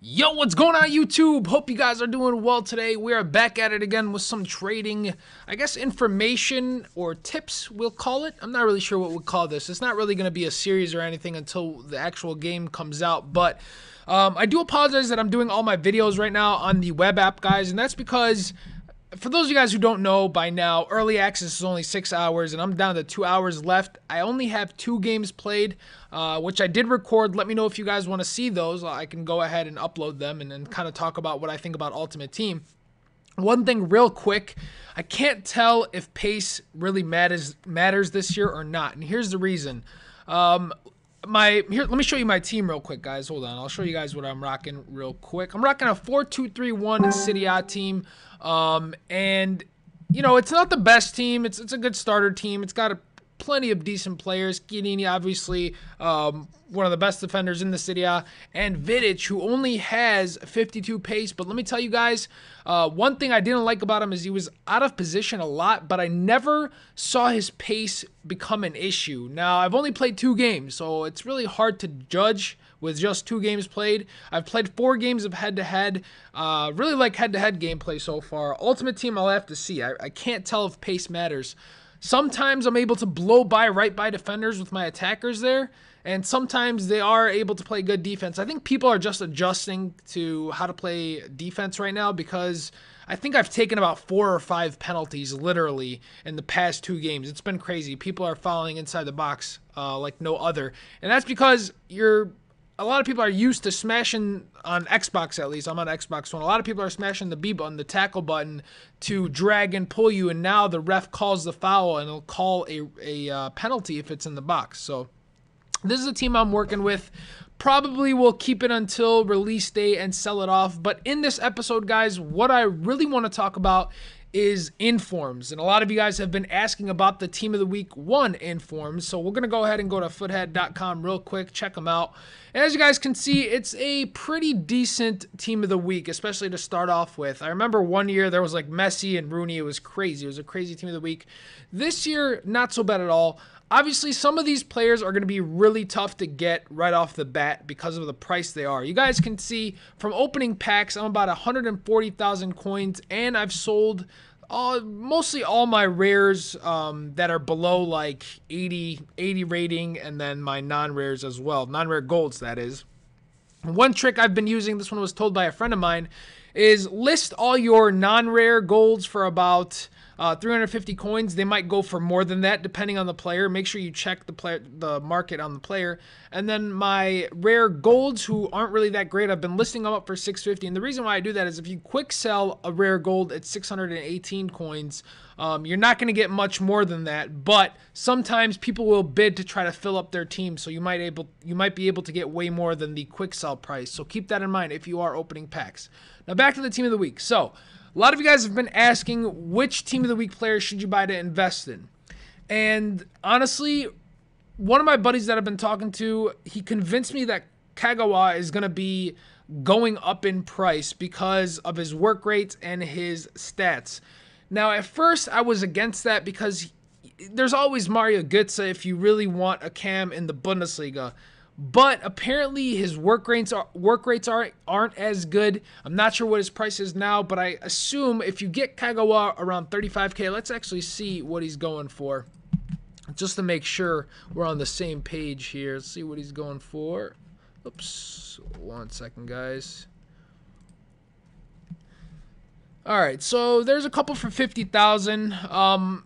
Yo, what's going on YouTube? Hope you guys are doing well today. We are back at it again with some trading, I guess information or tips we'll call it. I'm not really sure what we'll call this. It's not really going to be a series or anything until the actual game comes out, but I do apologize that I'm doing all my videos right now on the web app, guys, and that's because for those of you guys who don't know by now, early access is only 6 hours, and I'm down to 2 hours left. I only have 2 games played, which I did record. Let me know if you guys want to see those. I can go ahead and upload them and then kind of talk about what I think about Ultimate Team. One thing real quick, I can't tell if pace really matters this year or not, and here's the reason. Let me show you my team real quick, guys. Hold on, I'll show you guys what I'm rocking real quick. I'm rocking a 4-2-3-1 Serie A team, and you know it's not the best team. It's a good starter team. It's got plenty of decent players. Chiellini, obviously, one of the best defenders in the Serie A, and Vidic, who only has 52 pace. But let me tell you guys, one thing I didn't like about him is he was out of position a lot, but I never saw his pace become an issue. Now, I've only played 2 games, so it's really hard to judge with just 2 games played. I've played 4 games of head-to-head. Really like head-to-head gameplay so far. Ultimate Team, I'll have to see. I can't tell if pace matters. Sometimes I'm able to blow right by defenders with my attackers there, and sometimes they are able to play good defense. I think people are just adjusting to how to play defense right now because I think I've taken about 4 or 5 penalties literally in the past 2 games. It's been crazy. People are fouling inside the box like no other, and that's because a lot of people are used to smashing on Xbox, at least. I'm on Xbox One. A lot of people are smashing the B button, the tackle button, to drag and pull you, and now the ref calls the foul, and he'll call a penalty if it's in the box. So this is a team I'm working with. Probably will keep it until release day and sell it off. But in this episode, guys, what I really want to talk about is informs, and a lot of you guys have been asking about the Team of the Week 1 informs, so we're going to go ahead and go to futhead.com real quick, check them out. And as you guys can see, it's a pretty decent Team of the Week, especially to start off with. I remember one year there was like Messi and Rooney. It was crazy. It was a crazy Team of the Week. This year, not so bad at all. Obviously, some of these players are going to be really tough to get right off the bat because of the price they are. You guys can see from opening packs, I'm about 140,000 coins, and I've sold mostly all my rares that are below like 80 rating, and then my non-rares as well. Non-rare golds, that is. One trick I've been using, this one was told by a friend of mine, is list all your non-rare golds for about 350 coins. They might go for more than that depending on the player. Make sure you check the market on the player. And then my rare golds, who aren't really that great, I've been listing them up for 650. And the reason why I do that is if you quick sell a rare gold at 618 coins, you're not going to get much more than that, but sometimes people will bid to try to fill up their team, so you might be able to get way more than the quick sell price. So keep that in mind if you are opening packs. Now back to the Team of the Week. So a lot of you guys have been asking which Team of the Week players should you buy to invest in, and honestly, one of my buddies that I've been talking to, he convinced me that Kagawa is going to be going up in price because of his work rates and his stats. Now, at first, I was against that because there's always Mario Götze if you really want a cam in the Bundesliga. But apparently, his work rates aren't as good. I'm not sure what his price is now, but I assume if you get Kagawa around 35K, let's actually see what he's going for. Just to make sure we're on the same page here. Let's see what he's going for. Oops, 1 second, guys. All right, so there's a couple for 50,000.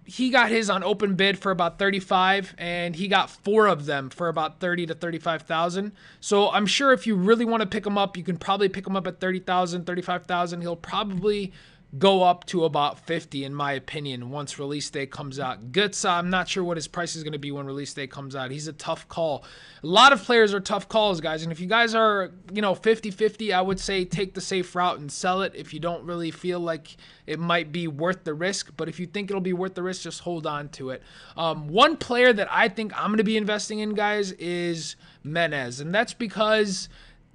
He got his on open bid for about 35, and he got 4 of them for about 30 to 35,000. So I'm sure if you really want to pick him up, you can probably pick him up at 30,000, 35,000. He'll probably go up to about 50 in my opinion once release day comes out. Götze, I'm not sure what his price is going to be when release day comes out. He's a tough call. A lot of players are tough calls, guys, and if you guys are 50-50, I would say take the safe route and sell it if you don't really feel like it might be worth the risk. But if you think it'll be worth the risk, just hold on to it. One player that I think I'm going to be investing in, guys, is Menez, and that's because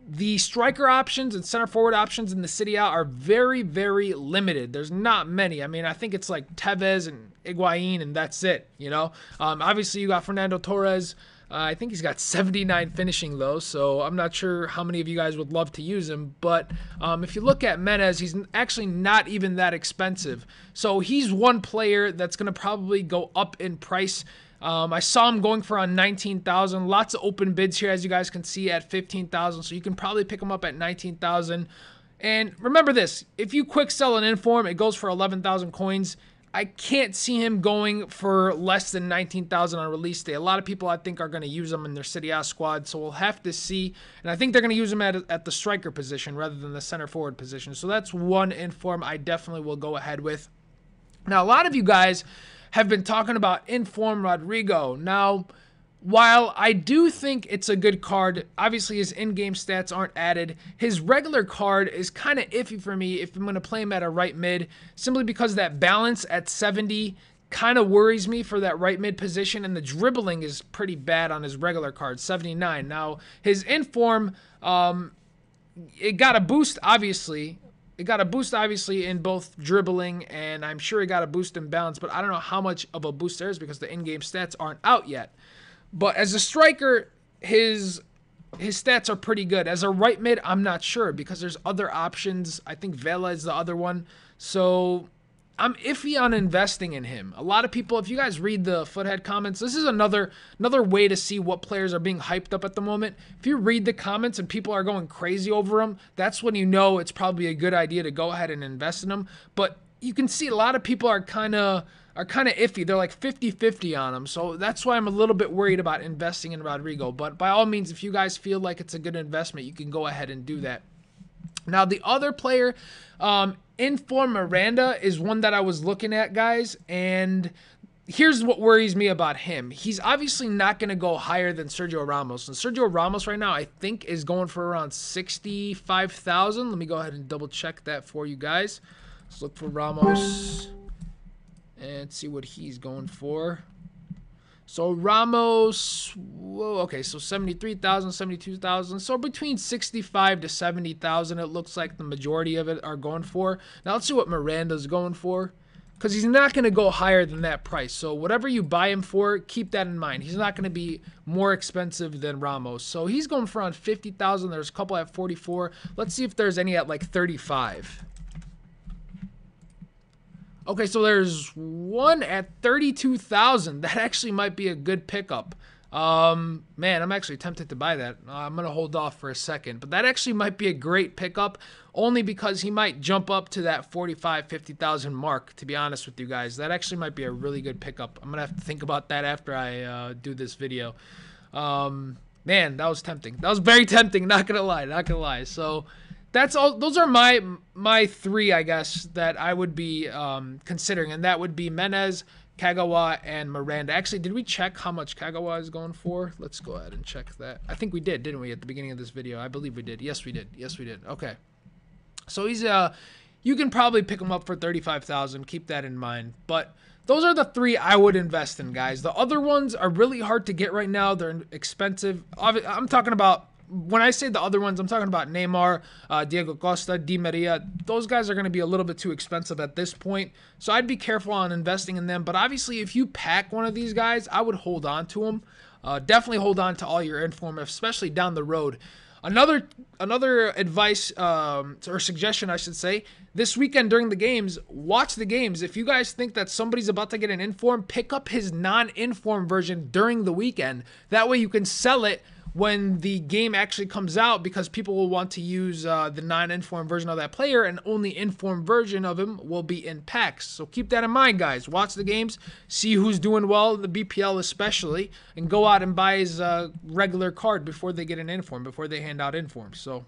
the striker options and center forward options in the Serie A are very, very limited. There's not many. I mean, I think it's like Tevez and Higuain, and that's it, Obviously, you got Fernando Torres, I think he's got 79 finishing though, so I'm not sure how many of you guys would love to use him. But if you look at Menez, he's actually not even that expensive. So he's one player that's going to probably go up in price. I saw him going for around 19,000. Lots of open bids here, as you guys can see, at 15,000. So you can probably pick him up at 19,000. And remember this, if you quick sell an inform, it goes for 11,000 coins. I can't see him going for less than 19,000 on release day. A lot of people, I think, are going to use him in their Serie A squad, so we'll have to see. And I think they're going to use him at the striker position rather than the center forward position. So that's one inform I definitely will go ahead with. Now, a lot of you guys have been talking about inform Rodrigo. Now, while I do think it's a good card, obviously his in-game stats aren't added. His regular card is kind of iffy for me if I'm going to play him at a right mid, simply because that balance at 70 kind of worries me for that right mid position, and the dribbling is pretty bad on his regular card, 79. Now, his inform, it got a boost, obviously. It got a boost, obviously, in both dribbling, and I'm sure it got a boost in balance, but I don't know how much of a boost there is because the in-game stats aren't out yet. But as a striker, his stats are pretty good. As a right mid, I'm not sure because there's other options. I think Vela is the other one. So I'm iffy on investing in him. A lot of people, if you guys read the Foothead comments, this is another way to see what players are being hyped up at the moment. If you read the comments and people are going crazy over them, that's when you know it's probably a good idea to go ahead and invest in them. But you can see a lot of people are kind of iffy. They're like 50-50 on him. So that's why I'm a little bit worried about investing in Rodrigo. But by all means, if you guys feel like it's a good investment, you can go ahead and do that. Now, the other player, Inform Miranda, is one that I was looking at, guys. And here's what worries me about him. He's obviously not going to go higher than Sergio Ramos. And Sergio Ramos right now, I think, is going for around 65,000. Let me go ahead and double check that for you guys. Let's look for Ramos and see what he's going for. So Ramos, whoa, okay, so 73,000, 72,000. So between 65 to 70,000, it looks like the majority of it are going for. Now let's see what Miranda's going for, because he's not going to go higher than that price. So whatever you buy him for, keep that in mind. He's not going to be more expensive than Ramos. So he's going for around 50,000. There's a couple at 44. Let's see if there's any at like 35. Okay, so there's one at 32,000. That actually might be a good pickup. Man, I'm actually tempted to buy that. I'm going to hold off for a second. But that actually might be a great pickup, only because he might jump up to that 45,000, 50,000 mark, to be honest with you guys. That actually might be a really good pickup. I'm going to have to think about that after I do this video. Man, that was tempting. That was very tempting, not going to lie. So that's all. Those are my three, I guess, that I would be considering, and that would be Menez, Kagawa, and Miranda. Actually, did we check how much Kagawa is going for? Let's go ahead and check that. I think we did, didn't we, at the beginning of this video? I believe we did. Yes, we did. Yes, we did. Okay. So he's you can probably pick him up for 35,000. Keep that in mind. But those are the three I would invest in, guys. The other ones are really hard to get right now. They're expensive. I'm talking about, when I say the other ones, I'm talking about Neymar, Diego Costa, Di Maria. Those guys are going to be a little bit too expensive at this point. So I'd be careful on investing in them. But obviously, if you pack one of these guys, I would hold on to them. Definitely hold on to all your inform, especially down the road. Another advice or suggestion, I should say, this weekend during the games, watch the games. If you guys think that somebody's about to get an inform, pick up his non-inform version during the weekend. That way you can sell it when the game actually comes out, because people will want to use the non-informed version of that player, and only informed version of him will be in packs. So keep that in mind, guys. Watch the games, see who's doing well, the BPL especially, and go out and buy his regular card before they get an inform, before they hand out informs. So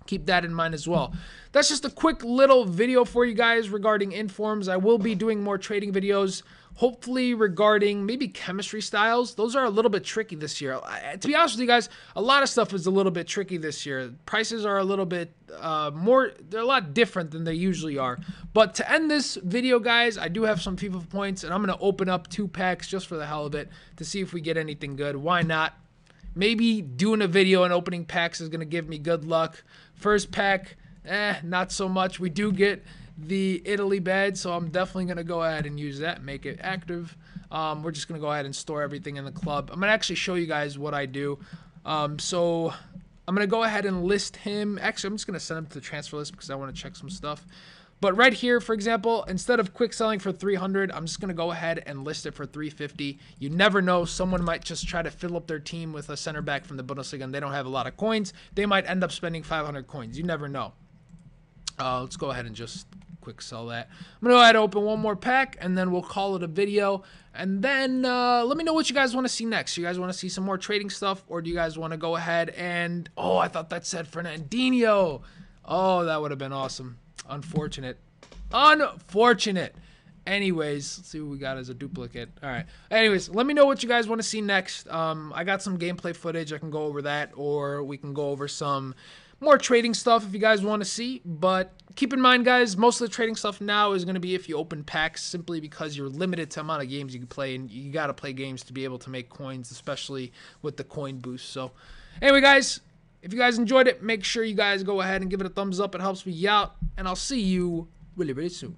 keep that in mind as well. That's just a quick little video for you guys regarding informs. I will be doing more trading videos, hopefully regarding maybe chemistry styles. Those are a little bit tricky this year. To be honest with you guys, a lot of stuff is a little bit tricky this year. Prices are a little bit they're a lot different than they usually are. But to end this video, guys, I do have some FIFA points, and I'm going to open up 2 packs just for the hell of it to see if we get anything good. Why not? Maybe doing a video and opening packs is going to give me good luck. First pack, not so much. We do get the Italy badge, so I'm definitely going to go ahead and use that, make it active. We're just going to go ahead and store everything in the club. I'm going to actually show you guys what I do. So I'm going to go ahead and list him. Actually, I'm just going to send him to the transfer list because I want to check some stuff. But right here, for example, instead of quick selling for 300, I'm just going to go ahead and list it for 350. You never know. Someone might just try to fill up their team with a center back from the Bundesliga and they don't have a lot of coins. They might end up spending 500 coins. You never know. Let's go ahead and just quick sell that. I'm going to go ahead and open one more pack and then we'll call it a video. And then let me know what you guys want to see next. You guys want to see some more trading stuff, or do you guys want to go ahead and... Oh, I thought that said Fernandinho. Oh, that would have been awesome. Unfortunate. Anyways, let's see what we got as a duplicate. All right. Anyways, let me know what you guys want to see next. I got some gameplay footage. I can go over that, or we can go over some more trading stuff if you guys want to see. But keep in mind, guys, most of the trading stuff now is going to be if you open packs, simply because you're limited to amount of games you can play, and you got to play games to be able to make coins, especially with the coin boost. So anyway, guys, if you guys enjoyed it, make sure you guys go ahead and give it a thumbs up. It helps me out, and I'll see you really, really soon.